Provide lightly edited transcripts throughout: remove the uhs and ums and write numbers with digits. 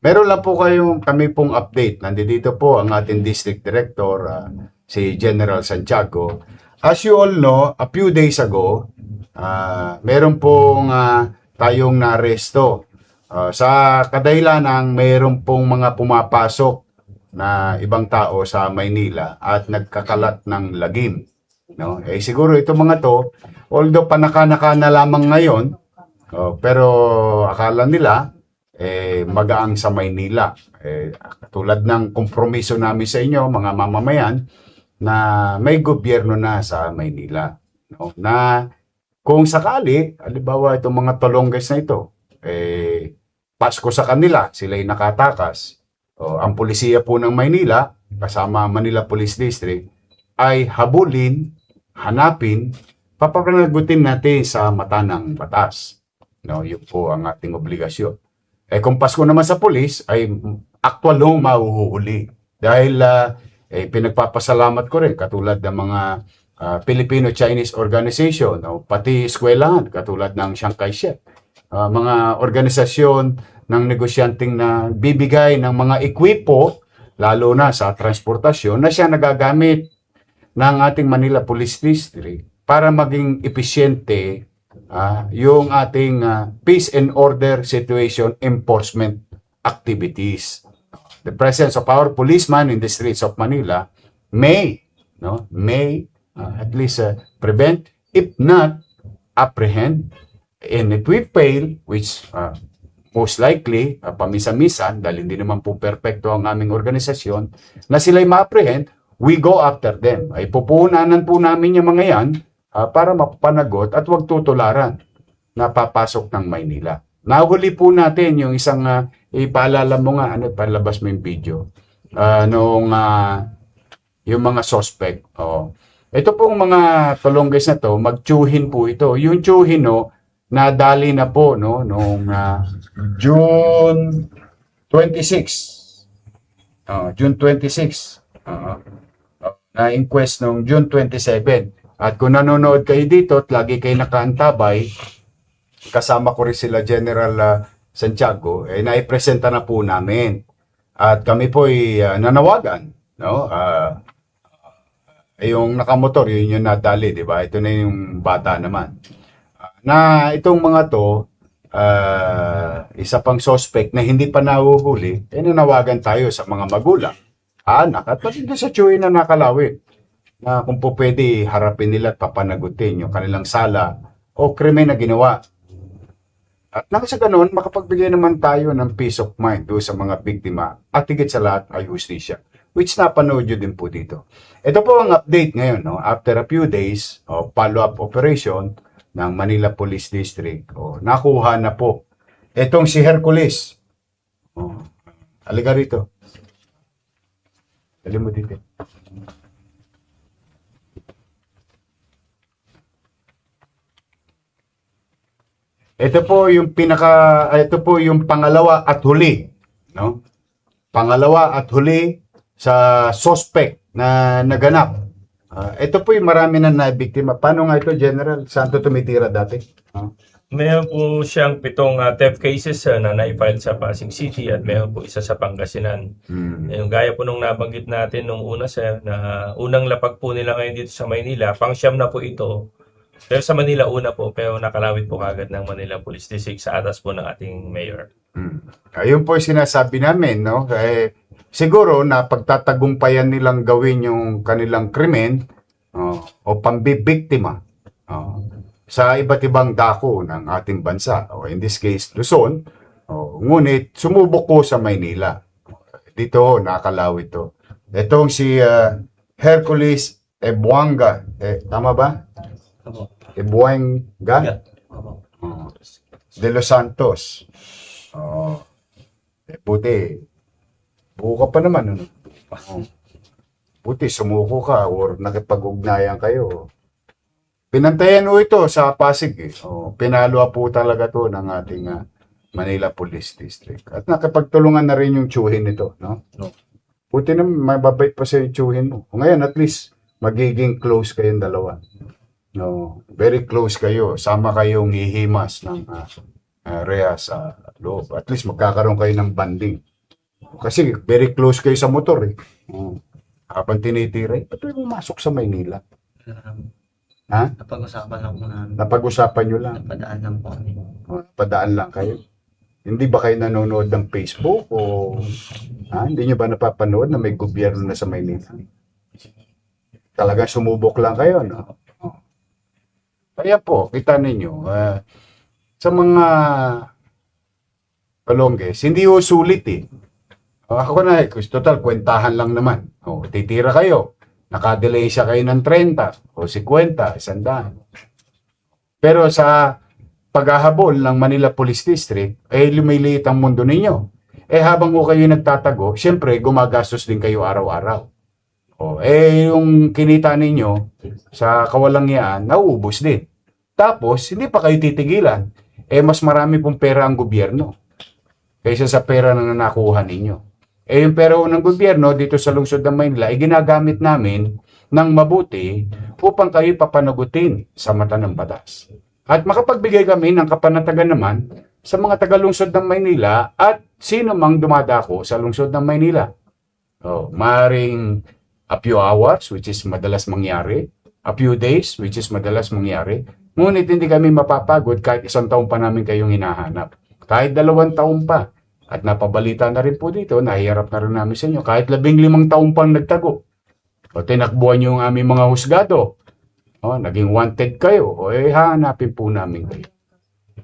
Meron lang po kami pong update. Nandito po ang ating District Director, si General Santiago. As you all know, a few days ago, meron pong tayong naresto. Sa kadahilan ng meron pong mga pumapasok na ibang tao sa Maynila at nagkakalat ng lagim. No? Siguro itong mga to, although panaka-naka na lamang ngayon, pero akala nila magaang sa Maynila. Tulad ng kompromiso namin sa inyo, mga mamamayan, na may gobyerno na sa Maynila. No? Na kung sakali, halimbawa itong mga tolongges na ito, Pasko sa kanila, sila'y nakatakas. Ang pulisiya po ng Maynila, kasama Manila Police District, ay habulin, hanapin, papapanagutin natin sa mata ng batas. No, yun po ang ating obligasyon. Kung Pasko naman sa pulis, ay actual nung mahuhuli. Dahil pinagpapasalamat ko rin, katulad ng mga Filipino-Chinese Organization, pati eskwelahan, katulad ng Chiang Kai-shek. Mga organisasyon ng negosyanteng na bibigay ng mga ekwipo, lalo na sa transportasyon, na siya nagagamit ng ating Manila Police District para maging episyente yung ating peace and order situation enforcement activities. The presence of our policemen in the streets of Manila may at least prevent, if not apprehend. And if we fail, which most likely, pamisa-misan, dahil hindi naman po perfecto ang aming organisasyon, na sila'y ma-apprehend, we go after them. Ay pupunanan po namin yung mga yan para mapapanagot at huwag tutularan na papasok ng Maynila. Nahuli po natin yung isang, ipaalala mo nga, palabas mo yung video, yung mga suspect. Ito pong mga tolongges na to, magtsuhin po ito. Yung tsuhin, nadali na po noong June 26. June 26. Na-inquest noong June 27. At kung nanonood kayo dito at lagi kayo nakaantabay, kasama ko rin sila General Santiago, naipresenta na po namin. At kami po ay nanawagan. Yung nakamotor, yun yung nadali, di ba? Ito na yung bata naman. Na itong mga to, isa pang suspect na hindi pa nahuhuli, nanawagan tayo sa mga magulang, anak, at pati sa tsuhin na nakalawit, na kung po pwede harapin nila at papanagutin yung kanilang sala o krimen na ginawa. At nang sa ganun, makapagbigay naman tayo ng peace of mind doon sa mga biktima at higit sa lahat ay justisya, which napanood nyo din po dito. Ito po ang update ngayon, after a few days of follow-up operation ng Manila Police District. Nakuha na po. Itong si Hercules. Halika rito. Dali mo dito. Ito po yung pangalawa at huli, no? Pangalawa at huli sa suspect na naganap. Ito po yung marami na nabiktima. Paano nga ito, General? Saan ito tumitira dati? Mayroon po siyang 7 theft cases na na-file sa Pasig City at mayroon po isa sa Pangasinan. Yung gaya po nung nabanggit natin nung una na unang lapag po nila ngayon dito sa Maynila, pang-siyam na po ito. Pero sa Manila una po, pero nakalawit po kagad ng Manila Police District sa atas po ng ating mayor. Ayun po yung sinasabi namin, no? Siguro na pagtatagumpayan nilang gawin yung kanilang krimen o pambibiktima sa iba't ibang dako ng ating bansa, o in this case Luzon, ngunit sumubok po sa Maynila. Dito nakalawit to. Itong si Hercules Ebuanga, tama ba? Ebuanga de Los Santos. Buti buka pa naman, buti sumuko ka or nakipag-ugnayan kayo. Pinantayan mo ito sa Pasig. Pinalo po talaga to ng ating Manila Police District. At nakapagtulungan na rin yung tsuhin nito. No? Buti na mababait pa sa yung tsuhin mo. Ngayon at least magiging close kayong dalawa. Very close kayo. Sama kayong hihimas ng rehas sa loob. At least magkakaroon kayo ng banding. Kasi very close kayo sa motor eh. Habang tinitira, ba't may pumasok sa Maynila? Ha? Napag-usapan lang po namin. Napag-usapan nyo lang. Napadaan lang po kami. Padaan lang kayo. Hindi ba kayo nanonood ng Facebook o hindi nyo ba napapanood na may gobyerno na sa Maynila? Talaga sumubok lang kayo, no? Kaya po, kita ninyo, sa mga Kalongges, hindi ho sulit eh. Ako na, total, kwentahan lang naman. Titira kayo. Nakadelay siya kayo ng 30 o 50, 100. Pero sa paghahabol ng Manila Police District, lumiliit ang mundo ninyo. Habang ko kayo nagtatago, syempre, gumagastos din kayo araw-araw. Yung kinita ninyo sa kawalangyaan, nauubos din. Tapos, hindi pa kayo titigilan. Mas marami pong pera ang gobyerno kaysa sa pera na nakuha ninyo. Yung pera ng gobyerno dito sa lungsod ng Maynila, ginagamit namin ng mabuti upang kayo papanagutin sa mata ng batas. At makapagbigay kami ng kapanatagan naman sa mga taga-lungsod ng Maynila at sino mang dumadako sa lungsod ng Maynila. Maring a few hours, which is madalas mangyari, a few days, which is madalas mangyari, ngunit hindi kami mapapagod kahit 1 taon pa namin kayong hinahanap. Kahit 2 taon pa. At napabalita na rin po dito, nahihirap na rin namin sa inyo. Kahit 15 taon pang nagtago. Tinakbuhan nyo ang aming mga husgado. Naging wanted kayo. Hahanapin po namin kayo.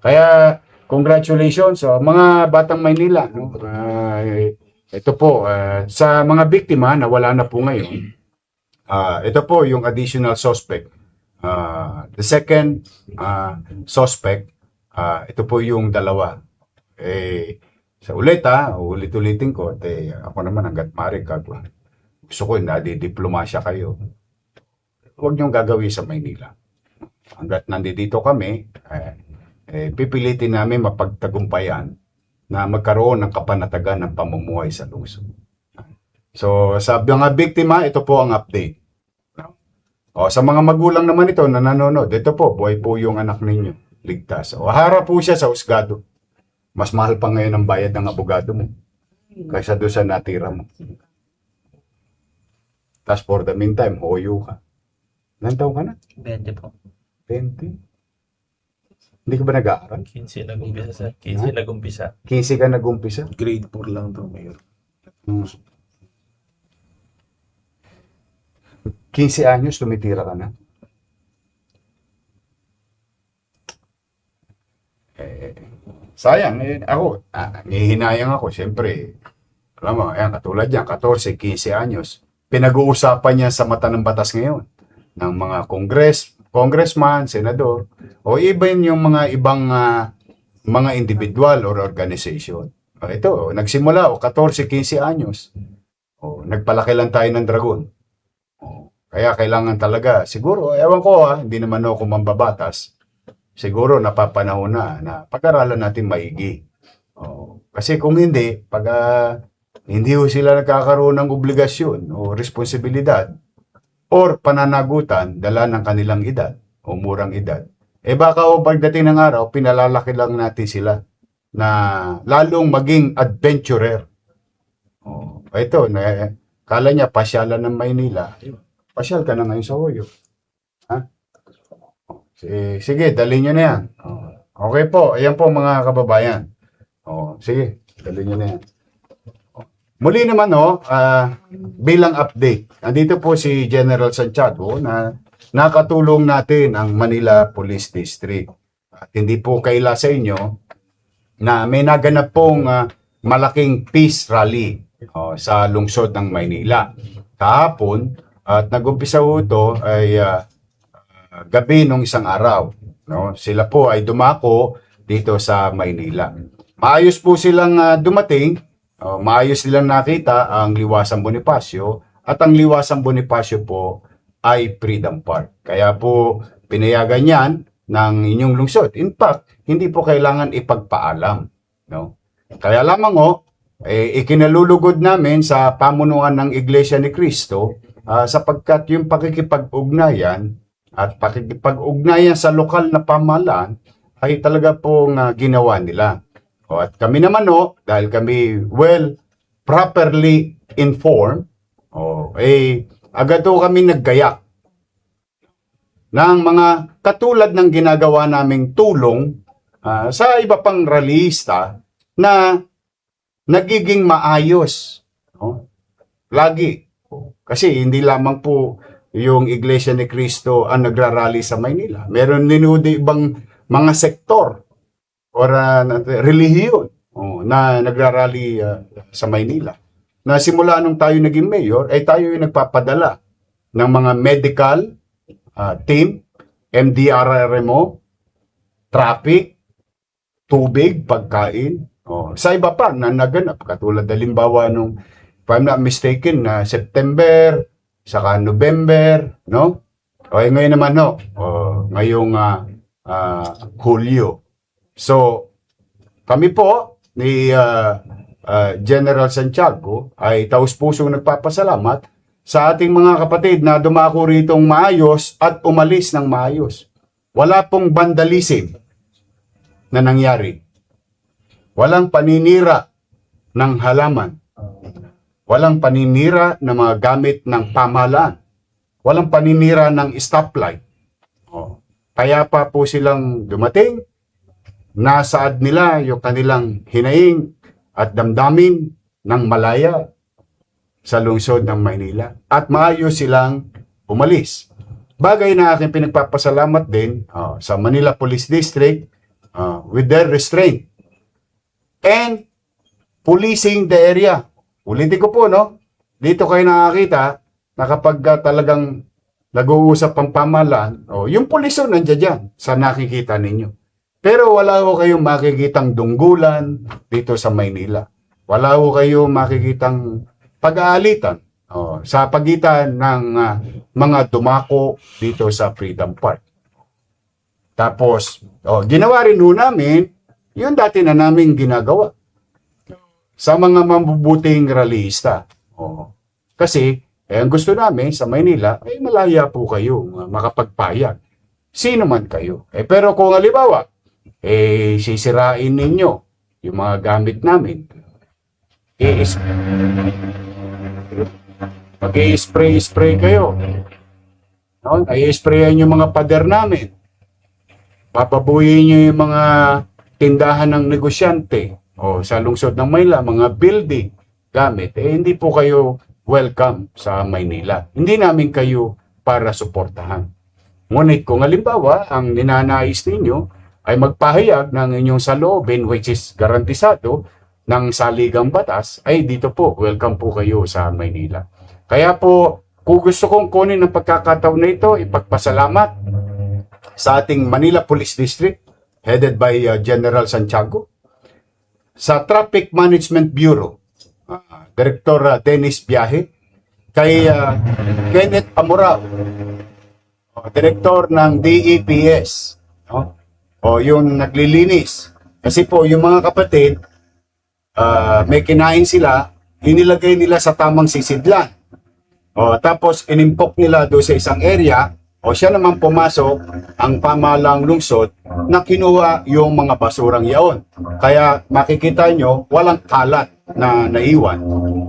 Kaya, congratulations sa mga batang Maynila. No? Ito po, sa mga biktima na wala na po ngayon, ito po yung additional suspect. The second suspect, ito po yung dalawa. Sa ulit-ulitin ko, ako naman hanggat maaari gusto ko nadidiplomasya kayo. Huwag niyong gagawin sa Maynila. Hanggat nandito kami, pipilitin namin mapagtagumpayan na magkaroon ng kapanatagan ng pamumuhay sa lungsod. So, sa mga biktima, ito po ang update. Sa mga magulang naman ito na nanonood, ito po, buhay po yung anak ninyo. Ligtas. Harap po siya sa husgado. Mas mahal pa ngayon ang bayad ng abogado mo kaysa doon sa natira mo. Tapos for the meantime, hoyo ka. Ilan taon ka na? 20 po. 20? Hindi ka ba nag-aaral? 15 nag-umpisa sa 15 nag-umpisa. 15 ka nag-umpisa? Grade 4 lang to, Mayor. 15 anyos, tumitira ka na. Sayang, ako, hihinayang ako, siyempre, alam mo, katulad yan, 14, 15 anyos, pinag-uusapan niya sa mata ng batas ngayon, ng mga congressman, senador, o even yung mga ibang mga individual or organization. Ito, nagsimula, 14, 15 anyos, nagpalaki lang tayo ng dragon. Kaya kailangan talaga, siguro, ewan ko hindi naman ako mambabatas, siguro napapanahon na pag-aralan natin maigi. Kasi kung hindi, pag hindi sila nagkakaroon ng obligasyon o responsibilidad or pananagutan dala ng kanilang edad o murang edad, baka pagdating ng araw, pinalalaki lang natin sila na lalong maging adventurer. Ito, kala niya pasyalan ng Maynila. Pasyal ka na ngayon sa Hoyo. Sige, dalhin nyo na yan. Okay po, ayan po mga kababayan. Sige, dalhin nyo na yan. Muli naman, bilang update, andito po si General Santiago na nakatulong natin ang Manila Police District. At hindi po kaila sa inyo na may naganap pong malaking peace rally sa lungsod ng Maynila. Kahapon, at nag-umpisa po ito ay gabi nung isang araw. Sila po ay dumako dito sa Maynila. Maayos po silang dumating, maayos silang nakita ang Liwasang Bonifacio at ang Liwasang Bonifacio po ay Freedom Park. Kaya po pinayagan yan ng inyong lungsod. In fact, hindi po kailangan ipagpaalam. Kaya lamang ikinalulugod namin sa pamunuan ng Iglesia ni Cristo sapagkat yung pakikipag-ugnayan at pakikipag-ugnayan sa lokal na pamahalaan ay talaga pong ginawa nila. At kami naman dahil kami well properly informed, agad ho kami naggayak ng mga katulad ng ginagawa naming tulong sa iba pang rallyista na nagiging maayos. No? Lagi. Kasi hindi lamang po yung Iglesia ni Cristo ang nagrarally sa Maynila. Meron din ibang mga sektor or relihiyon na nagrarally sa Maynila. Na simula nung tayo naging mayor, ay tayo yung nagpapadala ng mga medical team, MDRRMO, traffic, tubig, pagkain, sa iba pa na naganap. Katulad halimbawa nung, if I'm not mistaken, na September, saka November, no? Okay, ngayon naman, no? Ngayong Hulyo. So, kami po ni General Santiago ay taus-pusong nagpapasalamat sa ating mga kapatid na dumako ritong maayos at umalis ng maayos. Wala pong vandalism na nangyari. Walang paninira ng halaman. Walang paninira ng mga gamit ng pamahalaan. Walang paninira ng stoplight. Kaya pa po silang dumating, nasaad nila yung kanilang hinaing at damdamin ng malaya sa lungsod ng Maynila. At maayos silang umalis. Bagay na aking pinagpapasalamat din sa Manila Police District with their restraint and policing the area. Ulitin ko po, no? Dito kayo nakakita na kapag talagang nag-uusap ang pamahalaan, yung puliso nandiyan dyan sa nakikita ninyo. Pero wala ko kayong makikitang dunggulan dito sa Maynila. Wala ko kayong makikitang pag-aalitan sa pagitan ng mga dumako dito sa Freedom Park. Tapos, ginawa rin ho namin yung dati na namin ginagawa sa mga mabubuting rallyista. Kasi, ang gusto namin sa Maynila, ay malaya po kayo makapagpayag. Sino man kayo. Pero kung halimbawa, sisirain ninyo yung mga gamit namin, mag-i-spray kayo. No? Ay-sprayan yung mga pader namin. Papabuyin nyo yung mga tindahan ng negosyante sa lungsod ng Maynila, mga building gamit. Hindi po kayo welcome sa Maynila. Hindi namin kayo para suportahan. Ngunit kung halimbawa, ang ninanais ninyo ay magpahayag ng inyong saloobin, which is garantisado ng saligang batas, ay dito po, welcome po kayo sa Maynila. Kaya po, kung gusto kong kunin ng pagkakataon na ito, ipagpasalamat sa ating Manila Police District, headed by General Santiago, sa Traffic Management Bureau, Director Dennis Biahe, kay Kenneth Amorao, Director ng DEPS, yung naglilinis. Kasi po, yung mga kapatid, may kinain sila, inilagay nila sa tamang sisidlan. Tapos, inimpok nila doon sa isang area, siya naman pumasok ang pamahalang lungsod na kinuha yung mga basurang yaon. Kaya makikita nyo, walang kalat na naiwan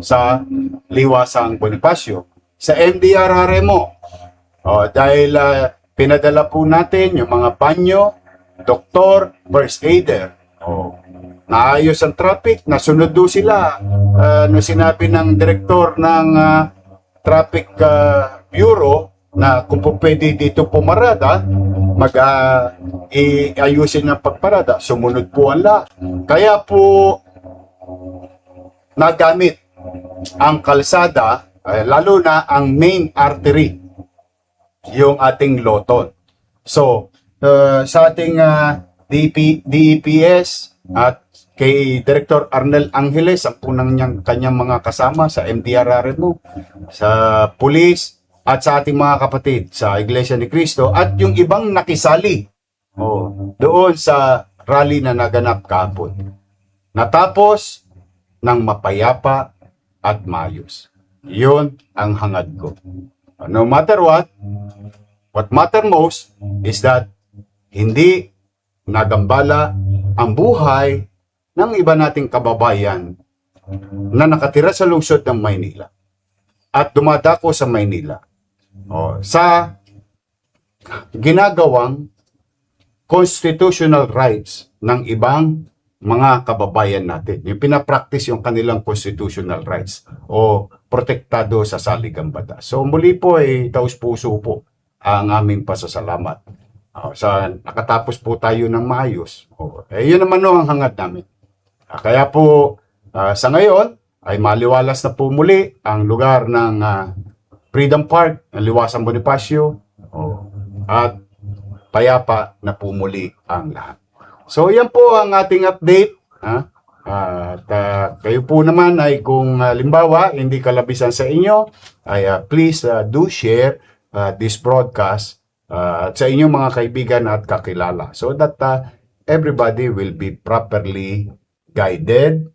sa Liwasang Bonifacio. Sa MDRRMO, dahil pinadala po natin yung mga banyo, doktor, first aider. Naayos ang traffic, nasunod do sila. Sinabi ng direktor ng Traffic Bureau, na kung po pwede dito pumarada, ayusin ang pagparada, sumunod po ang lahat. Kaya po, nagamit ang kalsada, lalo na ang main artery, yung ating Loton. So, sa ating DEPS at kay Director Arnel Angeles, ang punang kanyang mga kasama sa MDRRMO, sa police, at sa ating mga kapatid sa Iglesia ni Cristo at yung ibang nakisali doon sa rally na naganap kahapon. Natapos ng mapayapa at maayos. Yun ang hangad ko. No matter what matter most is that hindi nagambala ang buhay ng iba nating kababayan na nakatira sa lungsod ng Maynila at dumadako sa Maynila sa ginagawang constitutional rights ng ibang mga kababayan natin. Yung pinapractice yung kanilang constitutional rights o protektado sa saligang batas. So muli po ay taus-puso po ang aming pasasalamat. Sa nakatapos po tayo ng maayos. Yun naman no ang hangad namin. Kaya po sa ngayon ay maliwalas na po muli ang lugar ng Freedom Park, ang Liwasang Bonifacio, at payapa na po muli ang lahat. So yan po ang ating update. At kayo po naman ay kung limbawa hindi kalabisan sa inyo, ay please do share this broadcast sa inyong mga kaibigan at kakilala so that everybody will be properly guided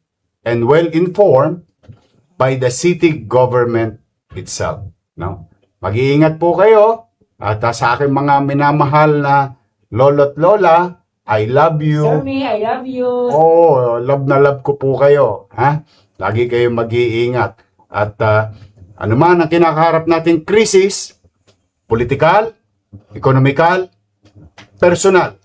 and well informed by the city government itself. No? Mag-iingat po kayo at sa aking mga minamahal na lolo't lola, I love you. Jeremy, I love you. Love na love ko po kayo. Lagi kayo mag-iingat. At ano man ang kinakaharap nating krisis, politikal, ekonomikal, personal,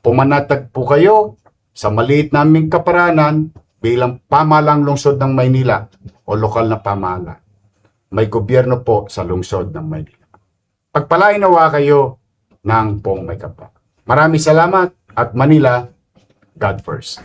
pumanatag po kayo sa maliit naming kaparanan bilang pamahalang lungsod ng Maynila o lokal na pamahalaan. May gobyerno po sa lungsod ng Maynila. Pagpalain nawa kayo ng pong may kapal. Maraming salamat at Manila, God first.